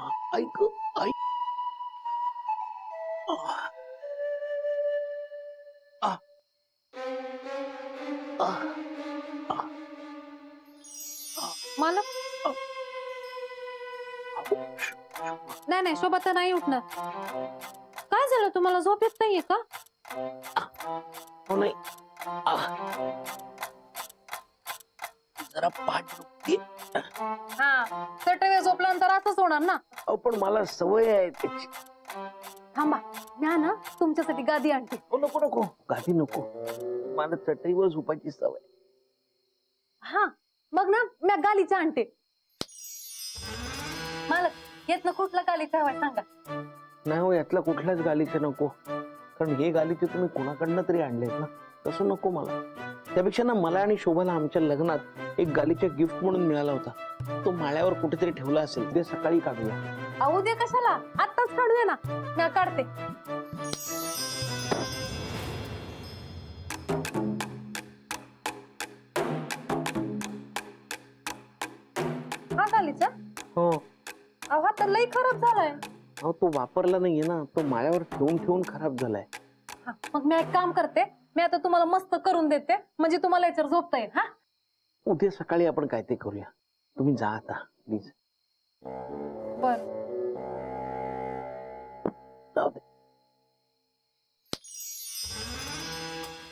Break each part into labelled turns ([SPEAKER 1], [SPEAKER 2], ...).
[SPEAKER 1] ऐक ऐक
[SPEAKER 2] मालक नाही नाही, शोभा तर नाही उठणार. काय झालं, तुम्हाला झोप येत नाहीये का?
[SPEAKER 1] हो नाही, जरा पाठ दुखते.
[SPEAKER 2] हा, चटई झोपल्यानंतर असंच होणार ना.
[SPEAKER 1] पण मला सवय आहे त्याची.
[SPEAKER 2] थांबा, म्या ना तुमच्यासाठी गादी आणते.
[SPEAKER 1] नको नको, गादी नको, मला चटईवर झोपायची सवय.
[SPEAKER 2] हा मग ना म्या गालीचा आणते. मालक येत ना कुठला गालीचा हवाय सांगा.
[SPEAKER 1] नाही हो, यातला कुठल्याच गालीचे नको, कारण हे गालीचे तुम्ही कुणाकडनं तरी आणलेत ना, तसं नको मला. त्यापेक्षा ना मला आणि शोभाला आमच्या लग्नात एक गालीचा गिफ्ट म्हणून मिळाला होता, तो माळ्यावर कुठेतरी ठेवला असेल, ते सकाळी काढूया.
[SPEAKER 2] अहो दे कशाला, आत्ताच काढूया ना. म्या काढते. हा गालीचा?
[SPEAKER 1] हो.
[SPEAKER 2] अहो हा तर लई खराब झालाय.
[SPEAKER 1] अहो तो वापरला नाहीये ना, तो माळ्यावर ठेवून ठेवून खराब झालाय.
[SPEAKER 2] मग मी एक काम करते, मी आता तुम्हाला मस्त करून देते, म्हणजे तुम्हाला याच्यावर झोपता येईल. हा,
[SPEAKER 1] उद्या सकाळी आपण काय ते करूया. तुम्ही जा आता प्लीज.
[SPEAKER 2] बर
[SPEAKER 1] जाऊ दे.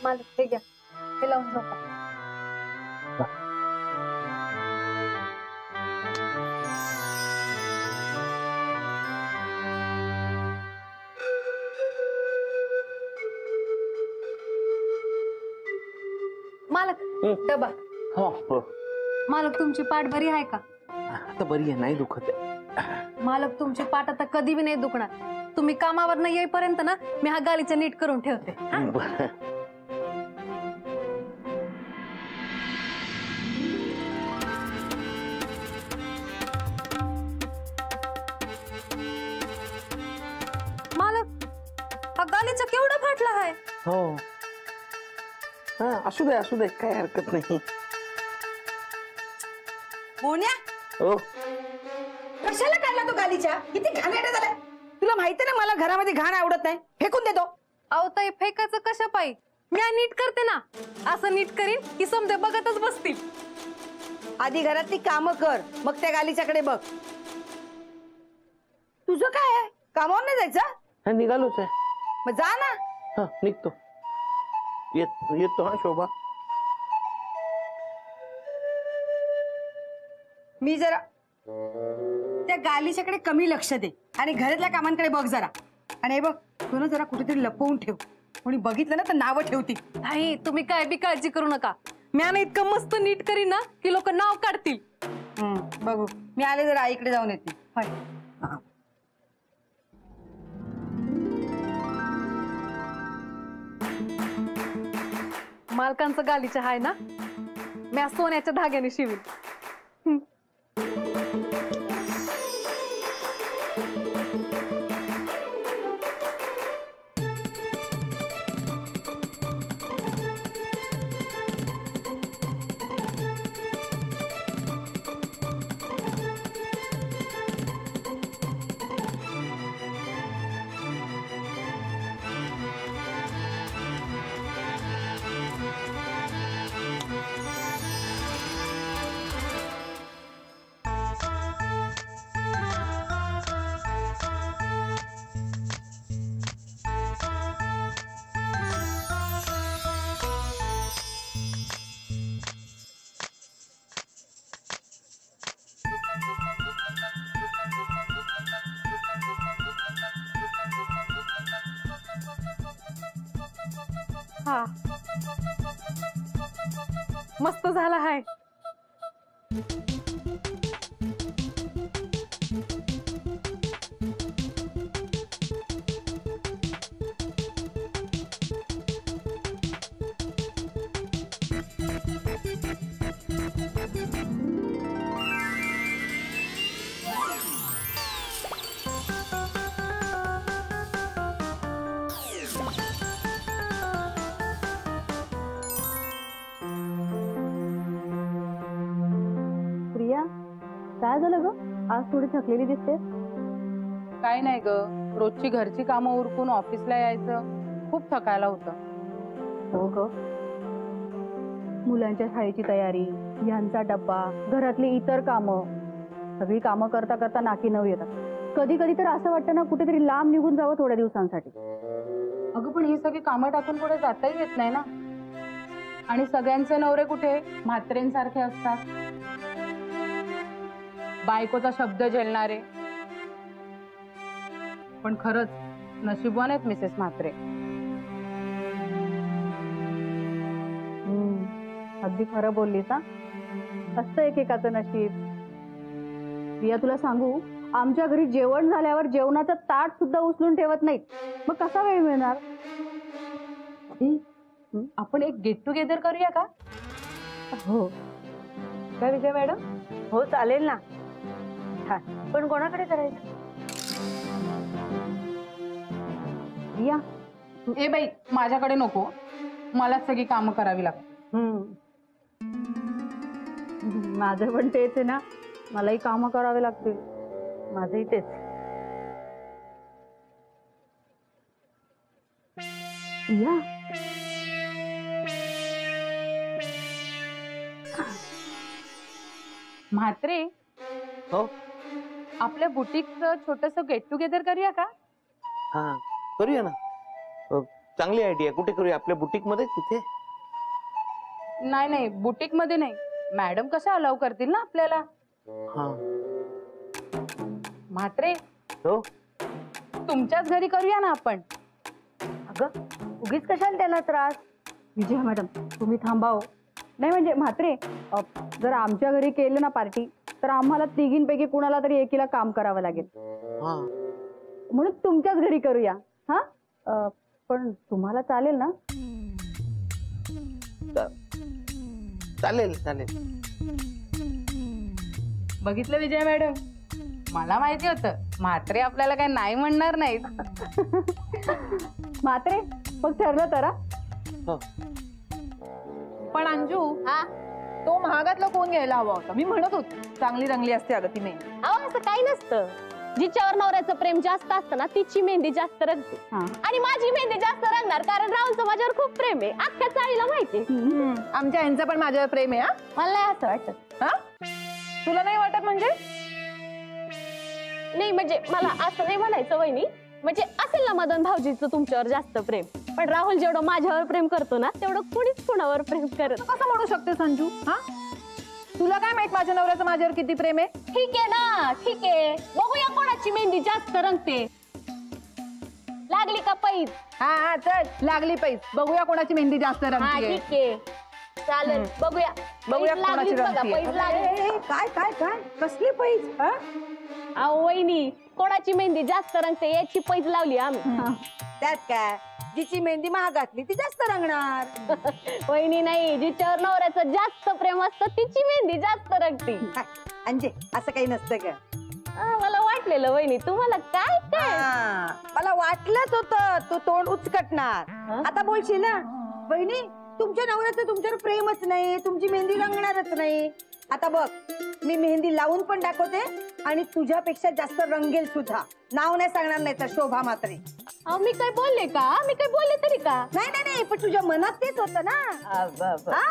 [SPEAKER 2] मालक हे घ्या, हे लावून झोपा. मालक डबा.
[SPEAKER 1] हो,
[SPEAKER 2] मालक तुमची पाठ बरी आहे का?
[SPEAKER 1] आता बरी आहे, नाही दुखत आहे.
[SPEAKER 2] मालक तुमची पाठ आता कधी बी नाही दुखणार. तुम्ही कामावर न येईपर्यंत ना मी हा गालीचा नीट करून ठेवते. मालक हा गालीचा केवढा फाटला आहे.
[SPEAKER 1] हो, हा असू दे, काय हरकत नाही.
[SPEAKER 3] मोन्या,
[SPEAKER 1] हो,
[SPEAKER 3] कशाला काढला तो गालीच्या? किती घाणेरडा झालाय. तुला माहिती ना मला घरामध्ये घाण आवडत नाही, फेकून देतो.
[SPEAKER 2] अहो ताई, फेकायचं कशा पायी? मी नीट करते ना. असं नीट करीन की समजे बघतच बसतील.
[SPEAKER 3] आधी घरातली कामं कर, मग त्या गालीच्याकडे बघ. तुझं काय आहे, कामावर नाही जायचं?
[SPEAKER 1] हा निघालोच आहे.
[SPEAKER 3] मग जा ना.
[SPEAKER 1] हा निघतो. येतो हा शोभा.
[SPEAKER 3] मी जरा त्या गालीच्याकडे कमी लक्ष दे आणि घरातल्या कामांकडे बघ जरा. आणि हे बघ, तू ना जरा कुठेतरी लपवून ठेव. कोणी बघितलं ना तर नावं ठेवतील.
[SPEAKER 2] नाही, तुम्ही काय बी काळजी करू नका. म्या ना इतकं मस्त नीट करीन ना की लोक नाव काढतील.
[SPEAKER 3] बघू, मी आले जरा आईकडे जाऊन येते.
[SPEAKER 2] मालकांचं गालीचं आहे ना, म्या सोन्याच्या धाग्याने शिवीन. हा मस्त झाला आहे. काय झालं ग, आज थोडी थकलेली दिसते.
[SPEAKER 4] काय नाही ग, रोजची घरची कामं उरकून ऑफिसला यायचं, खूप थकायला होतं.
[SPEAKER 5] हो ग, मुलांच्या शाळेची तयारी, यांचा डब्बा, घरातली इतर कामं, सगळी कामं करता करता नाकी नऊ येतात. कधी कधी तर असं वाटतं ना कुठेतरी लांब निघून जावं थोड्या दिवसांसाठी.
[SPEAKER 4] अगं पण ही सगळी कामं टाकून पुढे जाताही येत नाही ना. आणि सगळ्यांचे नवरे कुठे म्हात्रेंसारखे असतात, बायकोचा शब्द झेलणारे. पण खरंच नशीबवान आहेत मिसेस म्हात्रे.
[SPEAKER 5] अगदी खरं बोललीस. असतं एकेकाचं नशीब. रिया, तुला सांगू, आमच्या घरी जेवण झाल्यावर जेवणाचं ताट सुद्धा उचलून ठेवत नाहीत. मग कसा वेळ मिळणार?
[SPEAKER 4] आपण एक गेट टुगेदर करूया का?
[SPEAKER 5] हो,
[SPEAKER 3] काय विजय मॅडम? हो चालेल ना. पण कोणाकडे करायचं?
[SPEAKER 5] रिया,
[SPEAKER 4] ए बाई, माझ्याकडे नको, मलाच सगळी कामं करावी लागतात.
[SPEAKER 5] माझं पण तेच आहे ना, मलाही कामं करावे लागतील.
[SPEAKER 3] माझंही तेच.
[SPEAKER 5] रिया,
[SPEAKER 4] म्हात्रे,
[SPEAKER 1] हो,
[SPEAKER 4] आपल्या बुटीकचं छोटस गेट टुगेदर करूया का?
[SPEAKER 1] हा करूया ना. चांगली आयडिया. कुठे करूया? आपल्या बुटीक मध्ये? तिथे?
[SPEAKER 4] नाही नाही, बुटीक मध्ये नाही. मॅडम कशा अलाव करतील ना आपल्याला.
[SPEAKER 1] हा.
[SPEAKER 4] म्हात्रे,
[SPEAKER 1] हो,
[SPEAKER 4] तुमच्याच घरी करूया ना आपण.
[SPEAKER 3] अगं उगीच कशाला त्याला त्रास?
[SPEAKER 5] विजया मॅडम, तुम्ही थांबाव. नाही म्हणजे म्हात्रे, जर आमच्या घरी केलं ना पार्टी, तर आम्हाला तिघींपैकी कुणाला तरी एकीला काम करावं लागेल.
[SPEAKER 1] हा,
[SPEAKER 5] म्हणून तुमच्याच घरी करूया. हा, पण तुम्हाला चालेल ना?
[SPEAKER 1] चालेल चालेल.
[SPEAKER 4] बघितलं विजय मॅडम, मला माहिती होतं म्हात्रे आपल्याला काही नाही म्हणणार नाहीत.
[SPEAKER 5] म्हात्रे, मग ठरलं तर.
[SPEAKER 1] हो.
[SPEAKER 6] पण अंजू,
[SPEAKER 2] हा,
[SPEAKER 6] तो महागातला कोण घ्यायला हवा होता? मी म्हणत होती चांगली रंगली असते अगं ती मेहंदी.
[SPEAKER 2] अहो असं काही नसतं. जिच्यावर नवऱ्याचं प्रेम जास्त असतं ना, तिची मेहंदी जास्त रंगते.
[SPEAKER 5] हा.
[SPEAKER 2] आणि माझी मेहंदी जास्त रंगणार, कारण राहुलचं माझ्यावर खूप प्रेम आहे. अख्ख्या चाळीला माहिती.
[SPEAKER 6] आमच्या यांचं पण माझ्यावर प्रेम आहे.
[SPEAKER 2] मला नाही असं वाटत.
[SPEAKER 6] हा, तुला नाही वाटत? म्हणजे
[SPEAKER 2] नाही म्हणजे मला असं नाही म्हणायचं वहिनी. म्हणजे असेल ना मदन भाऊजीचं तुमच्यावर जास्त प्रेम, पण राहुल जेवढं माझ्यावर प्रेम करतो ना, तेवढं कोणीच कुणावर प्रेम करत.
[SPEAKER 6] कसं म्हणू शकते संजू? हा, तुला काय माहित माझ्या नवऱ्याचं माझ्यावर किती प्रेम आहे?
[SPEAKER 2] ठीक आहे ना, ठीक आहे. बघूया कोणाची मेहंदी जास्त रंगते. लागली का पैज?
[SPEAKER 6] हा हा, चल लागली पैस. बघूया कोणाची मेहंदी जास्त
[SPEAKER 2] हा
[SPEAKER 6] रंगते.
[SPEAKER 2] ठीक आहे, चालेल. बघूया.
[SPEAKER 6] बघूया
[SPEAKER 2] पैज
[SPEAKER 6] कोणाची
[SPEAKER 2] लागलीच बघा,
[SPEAKER 6] रंगते.
[SPEAKER 2] पैज लागली.
[SPEAKER 3] काय काय काय कसली पैज?
[SPEAKER 2] अहो वहिनी, कोणाची मेहंदी जास्त रंगते याची पैज लावली आम्ही.
[SPEAKER 3] त्यात काय, जिची मेहंदी महागातली ती जास्त रंगणार.
[SPEAKER 2] वहिनी नाही, जिच्यावर नवऱ्याचं जास्त प्रेम असतं तिची मेहंदी जास्त रंगते.
[SPEAKER 3] अंजे, असं काही नसतं का?
[SPEAKER 2] मला वाटलेलं वहिनी, तुम्हाला काय काय.
[SPEAKER 3] मला वाटलंच होतं तू तोंड उचकटणार. आता बोलशील ना, बहिणी तुमच्या नवऱ्याचं तुमच्यावर प्रेमच नाही, तुमची मेहंदी रंगणारच नाही. आता बघ, मी मेहंदी लावून पण दाखवते आणि तुझ्यापेक्षा जास्त रंगेल सुद्धा. नाव नाही सांगणार, नाही तर शोभा म्हात्रे.
[SPEAKER 2] मी काय बोलले का? मी काय बोलले तरी का?
[SPEAKER 3] नाही नाही नाही, पण तुझ्या मनात तेच होतं ना. हा?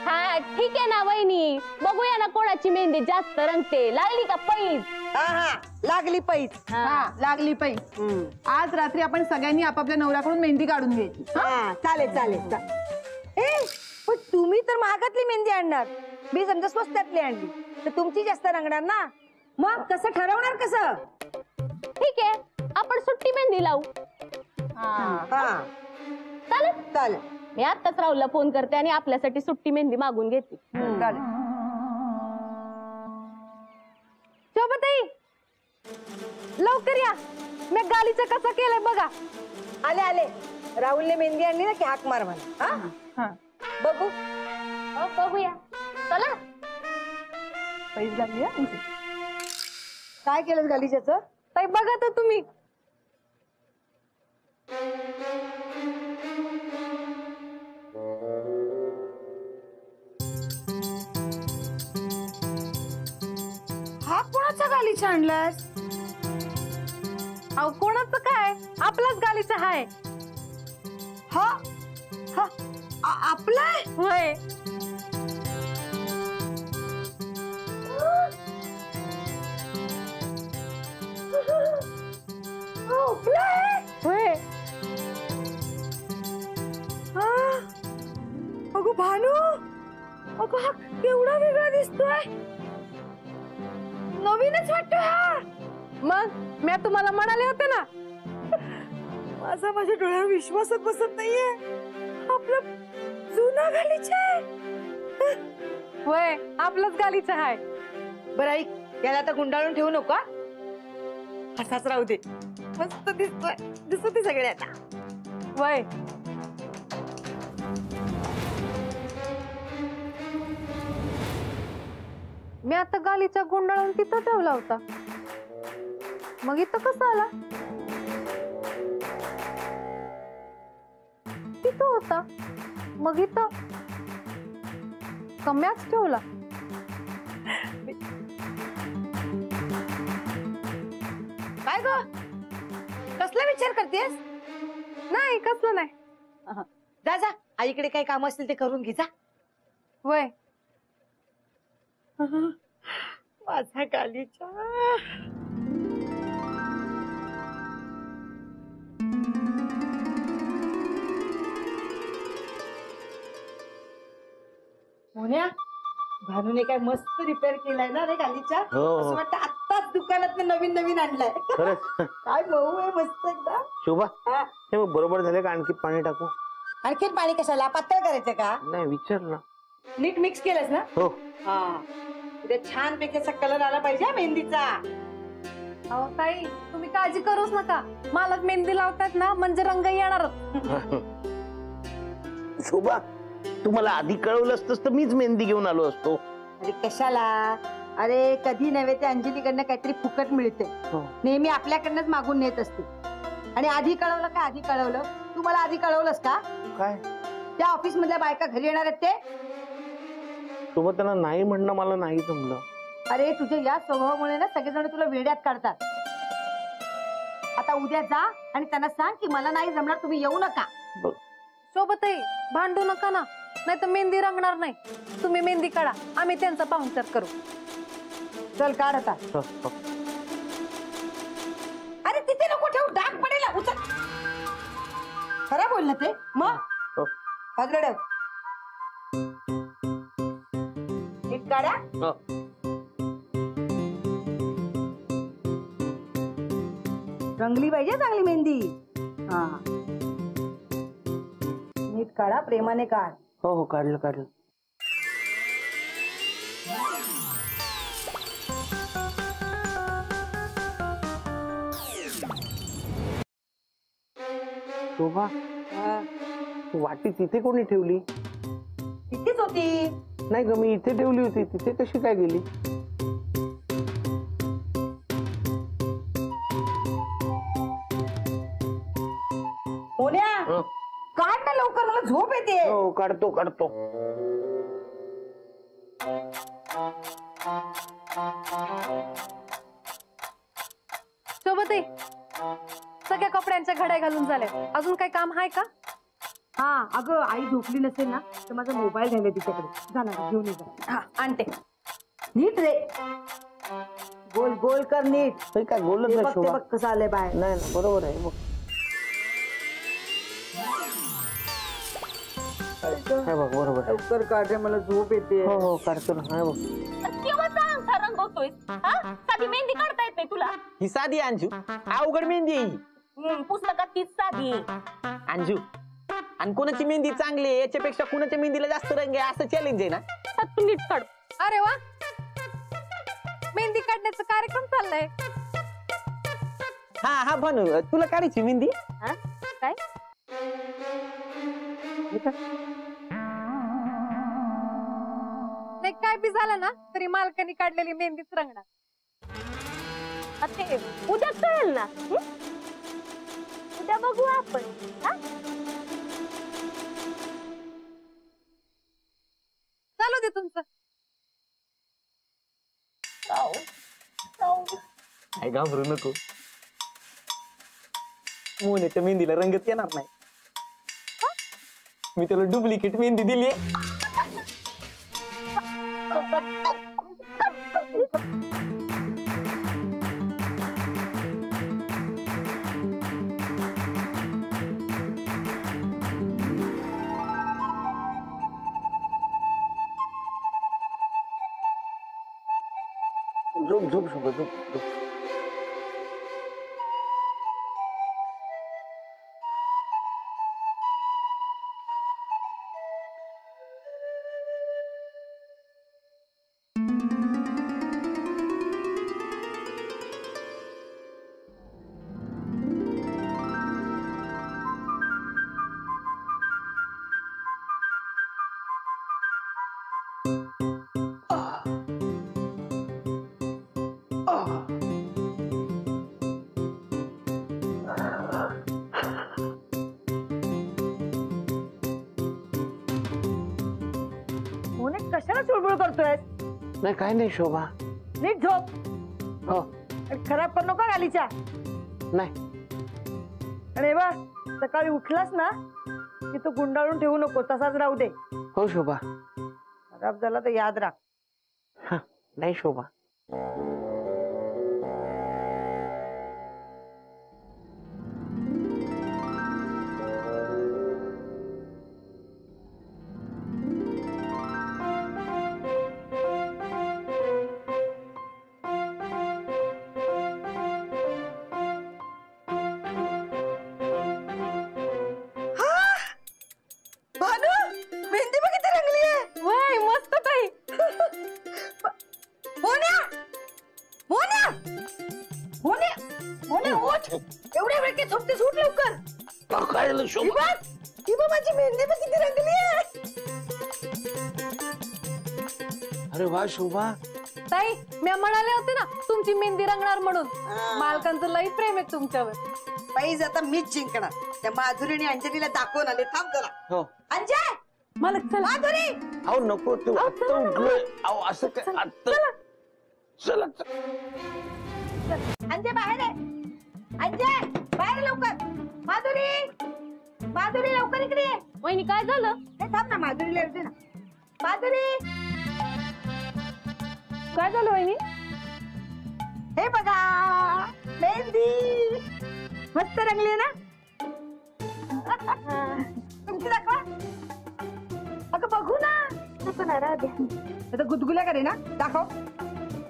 [SPEAKER 2] हा ठीक आहे ना वहिनी, बघूया ना कोणाची मेहंदी जास्त रंगते. लागली का पैज?
[SPEAKER 3] हा, लागली पैज.
[SPEAKER 6] हा, लागली पैस. आज रात्री आपण सगळ्यांनी आपापल्या नवऱ्याकडून मेहंदी काढून घ्यायची.
[SPEAKER 3] हा, चालेल चालेल. ए, पण तुम्ही तर महागातली मेहंदी आणणार, मी समजा स्वस्तातली आणली, तर तुमची जास्त रंगणार ना. मग कसं ठरवणार? कसं?
[SPEAKER 2] ठीक आहे, आपण सुट्टी मेहंदी लावू.
[SPEAKER 3] हा,
[SPEAKER 2] चालेल.
[SPEAKER 3] चालेल.
[SPEAKER 2] मी आत्ताच राहुलला फोन करते आणि आपल्यासाठी सुट्टी मेहंदी मागून घेते.
[SPEAKER 6] चालेल.
[SPEAKER 2] शोभाताई, लवकर या. मी गालीचं कसं केलंय बघा.
[SPEAKER 3] आले आले. राहुलने मेहंदी आणली ना की हाक मार म्हणा.
[SPEAKER 6] हा,
[SPEAKER 3] बघू.
[SPEAKER 2] बघूया, चला.
[SPEAKER 6] पैस लागली. हा,
[SPEAKER 3] काय केलं गालीच्याचं?
[SPEAKER 2] ताई बघा तर तुम्ही.
[SPEAKER 3] हा कोणाचा गालीचा आणलास?
[SPEAKER 4] अहो कोणाचं काय, आपलाच गालीचा हाय.
[SPEAKER 3] हा हा आपला
[SPEAKER 4] होय. होय.
[SPEAKER 3] अगो भानू, अगो हा केवढा वेगळा दिसतोय. नवीनच वाटतोय हा.
[SPEAKER 4] मग मी तुम्हाला म्हणाले होते ना.
[SPEAKER 3] माझा माझ्या डोळ्यावर विश्वासच बसत नाहीये. आपला जुना गालीचा आहे.
[SPEAKER 4] होय, आपलाच गालीचा हाय.
[SPEAKER 3] बरं ऐक, याला आता गुंडाळून ठेवू नको हा. असाच राहू दे. मस्त दिसतोय, दिसत ते सगळे आता.
[SPEAKER 4] वय मी आता गालीचा गुंडाळून तिथं ठेवला होता, मग इथं कसं आला? तिथं होता, मग इथं कम्याच ठेवला.
[SPEAKER 3] काय ग, कसला विचार करतेस?
[SPEAKER 4] नाही, कसलं नाही.
[SPEAKER 3] जा जा, आईकडे काही काम असतील ते करून घे जा.
[SPEAKER 4] वय
[SPEAKER 3] माझा गालीचा. मोन्या, भानूने काय मस्त रिपेअर केलाय ना रे गालीचा.
[SPEAKER 1] हो.
[SPEAKER 3] असं वाटतं आत्ताच दुकानात नवीन नवीन आणलाय.
[SPEAKER 1] खरंच.
[SPEAKER 3] काय मऊ आहे मस्त एकदम.
[SPEAKER 1] शोभा,
[SPEAKER 3] हा.
[SPEAKER 1] हे मग बरोबर झाले का आणखी पाणी टाकू?
[SPEAKER 3] आणखीन पाणी कशाला, पातळ करायचं का?
[SPEAKER 1] नाही, विचार ना.
[SPEAKER 3] नीट मिक्स केलंस ना?
[SPEAKER 1] हो.
[SPEAKER 3] हा, उद्या छान पैकी असा कलर आला पाहिजे हा मेहंदीचा.
[SPEAKER 4] अहो ताई, तुम्ही काळजी करूच नका. मला मेहंदी लावतात ना, म्हणजे रंग येणारच.
[SPEAKER 1] शोभा, तू मला आधी कळवलं असतंस तर मीच मेहंदी घेऊन आलो असतो.
[SPEAKER 3] अरे कशाला, अरे कधी नव्हे ते अंजलीकडनं काहीतरी फुकट मिळते.
[SPEAKER 1] हो.
[SPEAKER 3] नेहमी आपल्याकडनंच मागून नेत असते. आणि आधी कळवलं का, आधी कळवलं? तू मला आधी कळवलंस का?
[SPEAKER 1] काय
[SPEAKER 3] त्या ऑफिस मधल्या बायका घरी येणार आहेत ते?
[SPEAKER 1] शोभा, त्यांना नाही म्हणणं मला नाही जमलं.
[SPEAKER 3] अरे तुझ्या या स्वभावामुळे ना सगळेजण तुला वेड्यात काढतात. आता उद्या जा आणि त्यांना सांग की मला नाही जमणार, तुम्ही येऊ नका.
[SPEAKER 4] सोबतही भांडू नका ना, नाही तर मेहंदी रंगणार नाही. तुम्ही मेहंदी काढा, आम्ही त्यांचा पाहुणचार करू.
[SPEAKER 3] चल काढ आता.
[SPEAKER 1] हो, हो.
[SPEAKER 3] अरे तिथे नको ठेवू, डाग पडेल. उचल. खरं बोल ना ते. मग
[SPEAKER 1] हो.
[SPEAKER 3] बाजूला ठेव. नीट काढा.
[SPEAKER 1] हो.
[SPEAKER 3] रंगली पाहिजे चांगली मेहंदी. हा, नीट काढा, प्रेमाने काढ.
[SPEAKER 1] हो हो, काढलं काढलं. शोभा, वाटी तिथे कोणी ठेवली?
[SPEAKER 3] तिथेच होती.
[SPEAKER 1] नाही ग, मी इथे ठेवली होती, तिथे कशी काय गेली?
[SPEAKER 3] मोन्या,
[SPEAKER 1] हं.
[SPEAKER 3] काढ ना लवकर, मला झोप येते.
[SPEAKER 1] हो, काढतो काढतो.
[SPEAKER 4] सोबतही सगळ्या कपड्यांच्या घड्या घालून झाल्या. अजून काही काम आहे का?
[SPEAKER 3] हा, अगं आई झोपली नसेल ना तर माझा मोबाईल घ्यायला तिच्याकडे. जा ना, घेऊन ये जा.
[SPEAKER 4] हा, आणते.
[SPEAKER 3] नीट रे, गोल गोल कर नीट.
[SPEAKER 1] हे काय बोलत
[SPEAKER 3] ते
[SPEAKER 1] नाही
[SPEAKER 3] बघ, ते
[SPEAKER 1] शोभा.
[SPEAKER 3] बघ कसं आलंय बाहेर.
[SPEAKER 1] नाही ना, बरोबर आहे बघ. हे बघ, बरोबर आहे.
[SPEAKER 3] लवकर काढ रे, मला झोप येते.
[SPEAKER 1] हो हो, काढतो ना. हे बघ.
[SPEAKER 2] केव्हाचा अंगठा रंगवतोय? साधी मेहंदी काढता येते तुला?
[SPEAKER 7] ही साधी अंजू, अवघड मेहंदी आहे ही.
[SPEAKER 2] पुस्तकात तीच साधी.
[SPEAKER 7] अंजू, आणि कोणाची मेहंदी चांगली आहे याच्यापेक्षा कुणाच्या मेहंदीला जास्त रंग आहे असं चॅलेंज आहे ना.
[SPEAKER 2] तू नीट काढ.
[SPEAKER 4] अरे वा, मेहंदी काढण्याचा कार्यक्रम चाललाय.
[SPEAKER 7] हा हा, बनू तुला काढायची मेहंदी?
[SPEAKER 2] काय?
[SPEAKER 4] नाही, काय बी झालं ना तरी मालकाने काढलेली मेहंदीच रंगणार.
[SPEAKER 2] ते उद्या कळेल ना. उद्या बघू आपण.
[SPEAKER 4] चालू दे तुमचं.
[SPEAKER 7] काय घाबरू नको. मोहनेच्या मेहंदीला रंगच येणार नाही. मी त्याला डुप्लिकेट मेहंदी दिली.
[SPEAKER 1] झोप झोप शोभा झोप झोप.
[SPEAKER 3] मोने कशाला चुळबुळ करतोय?
[SPEAKER 1] नाही काय नाही शोभा.
[SPEAKER 3] नीट झोप.
[SPEAKER 1] हो
[SPEAKER 3] आणि खराब करू नका गालीच्या.
[SPEAKER 1] नाही.
[SPEAKER 3] अरे वा, सकाळी उठलास ना की तो गुंडाळून ठेवू नको, तसाच राहू दे.
[SPEAKER 1] हो शोभा.
[SPEAKER 3] खराब झाला तर याद राख.
[SPEAKER 1] हा नाही शोभा.
[SPEAKER 3] भानू, मेहंदी बघ किती रंगली आहे.
[SPEAKER 2] वय मस्त ताई.
[SPEAKER 3] मोन्या, मोन्या, मोन्या, मोन्या उठ. एवढ्या वेळ काय झोपतेस? उठ लवकर.
[SPEAKER 1] काय झालं शोभा?
[SPEAKER 3] ही बघ माझी मेहंदी बघ किती रंगली आहे.
[SPEAKER 1] अरे वा शोभा.
[SPEAKER 4] ताई मी म्हणाले होते ना तुमची मेहंदी रंगणार म्हणून. मालकांचं लई प्रेम आहे तुमच्यावर.
[SPEAKER 3] पैज आता मीच जिंकणार. त्या माधुरी आणि अंजलीला दाखवून आले. थांब जरा.
[SPEAKER 1] हो.
[SPEAKER 3] अंजय,
[SPEAKER 4] मालक चला.
[SPEAKER 3] माधुरी,
[SPEAKER 1] अहो नको तू आत्ता उठलोय. अहो असं काय आत्ता. चला
[SPEAKER 3] अंजय बाहेर आहे. अंजय बाहेर लवकर. माधुरी, माधुरी लवकर इकडे ये.
[SPEAKER 2] वहिनी काय झालं?
[SPEAKER 3] हे थांब ना, माधुरीला येऊ दे ना. माधुरी,
[SPEAKER 2] काय झालं वहिनी?
[SPEAKER 3] हे बघा मेहंदी मस्त रंगली ना. तुमची दाखवा. अगं बघू ना. आता गुदगुल्या करे ना. दाखव.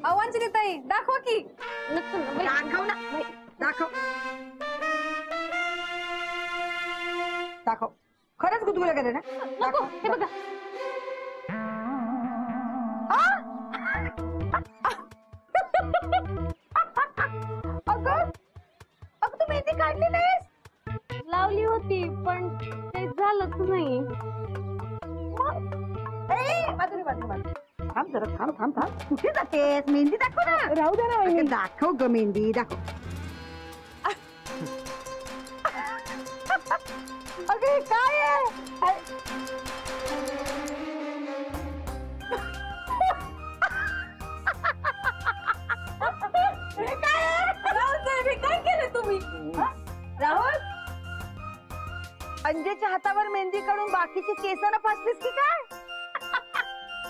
[SPEAKER 4] अवांजली ताई दाखवा की.
[SPEAKER 3] दाखव ना. दाखव. दाखव. खरंच गुदगुल्या करे ना. दाखव.
[SPEAKER 2] हे बघा.
[SPEAKER 3] अगं तू मेहंदी काढली नाहीस.
[SPEAKER 2] लावली होती पण ते झालंच नाही.
[SPEAKER 3] माधुरी, माधुरी, माधुरी. थांब जरा. थांब थांब थांब. कुठे जातेस? मेहंदी दाखव ना. राहू दे ना. अगं, दाखव ग मेहंदी. दाखव. अगं हे काय आहे? हे काय आहे? राहुल साहेब, काय केलं तुम्ही? राहुल, अंजेच्या हातावर मेहंदी काढून बाकीची केसांना फासलीस की काय?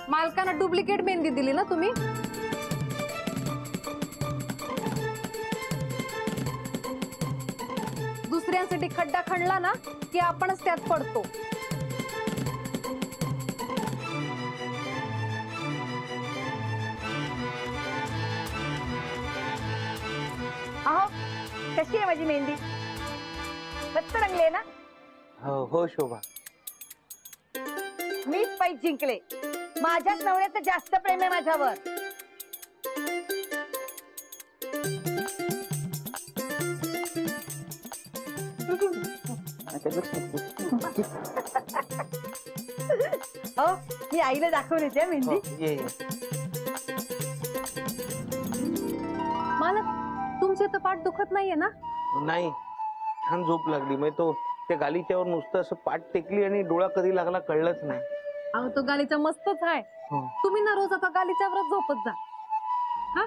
[SPEAKER 4] मालकांना डुप्लिकेट मेहंदी दिली ना तुम्ही. दुसऱ्यांसाठी खड्डा खणला ना की आपणच त्यात पडतो.
[SPEAKER 3] अहो, कशी आहे माझी मेहंदी? मस्त रंगली आहे ना.
[SPEAKER 1] हो हो शोभा.
[SPEAKER 3] मीच पाहिजे जिंकले. माझ्याच नवऱ्याचं जास्त प्रेम आहे माझ्यावर. हो, मी आईला दाखवून येते मेहंदी.
[SPEAKER 1] ये
[SPEAKER 4] मालक तुमची तर पाठ दुखत नाहीये ना.
[SPEAKER 1] नाही. छान झोप लागली. मग तो त्या गालीच्यावर नुसतं असं पाठ टेकली आणि डोळा कधी लागला कळलंच नाही.
[SPEAKER 4] अहो तो गालीचा मस्तच आहे.
[SPEAKER 1] हो.
[SPEAKER 4] तुम्ही ना रोज आता गालीच्यावरच झोपत जा. हा